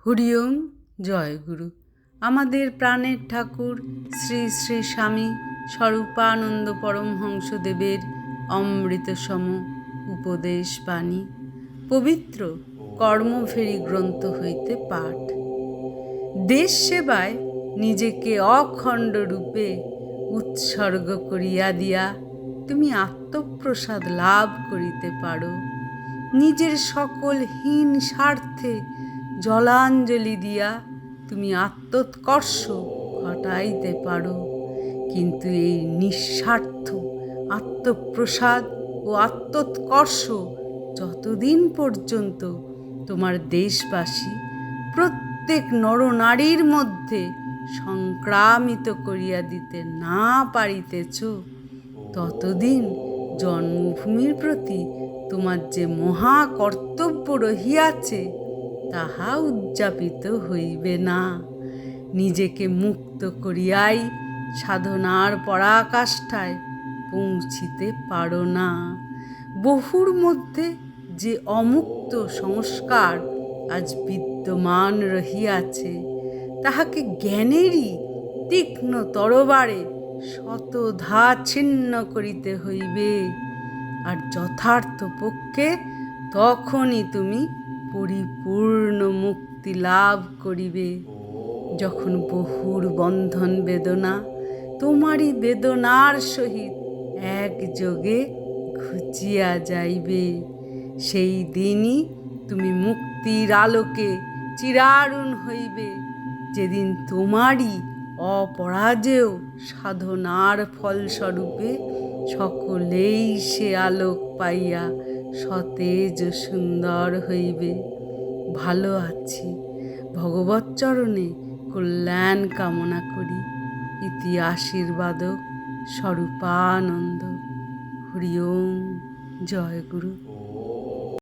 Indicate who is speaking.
Speaker 1: হরি ওম। জয় গুরু। আমাদের প্রাণের ঠাকুর শ্রী শ্রী স্বামী স্বরূপানন্দ পরমহংসদেবের অমৃতসম উপদেশ বাণী পবিত্র কর্মফেরি গ্রন্থ হইতে পাঠ। দেশ সেবায় নিজেকে অখণ্ড রূপে উৎসর্গ করিয়া দিয়া তুমি আত্মপ্রসাদ লাভ করিতে পারো। নিজের সকল হীন স্বার্থে জলাঞ্জলি দিয়া তুমি আত্মোৎকর্ষ ঘটাইতে পারো। কিন্তু এই নিঃস্বার্থ আত্মপ্রসাদ ও আত্মোৎকর্ষ যতদিন পর্যন্ত তোমার দেশবাসী প্রত্যেক নরনারীর মধ্যে সংক্রামিত করিয়া দিতে না পারিতেছ, ততদিন জন্মভূমির প্রতি তোমার যে মহা কর্তব্য রহিয়াছে তাহা উদযাপিত হইবে না। নিজেকে মুক্ত করিয়াই সাধনার পরাকাষ্ঠায় পৌঁছিতে পারো না। বহুর মধ্যে যে অমুক্ত সংস্কার আজ বিদ্যমান রহিয়াছে, তাহাকে জ্ঞানেরই তীক্ষ্ণ তরবারে শতধা ছিন্ন করিতে হইবে। আর যথার্থ পক্ষে তখনই তুমি পরিপূর্ণ মুক্তি লাভ করিবে, যখন বহুর বন্ধন বেদনা তোমারই বেদনার সহিত একযোগে ঘুচিয়া যাইবে। সেই দিনই তুমি মুক্তির আলোকে চিরারুণ হইবে, যেদিন তোমারই অপরাজেয় সাধনার ফলস্বরূপে সকলেই সে আলোক পাইয়া সতেজ সুন্দর হইবে। ভালো আছি, ভগবৎ চরণে কল্যাণ কামনা করি। ইতি আশীর্বাদক স্বরূপানন্দ। হরি ওম। জয় গুরু।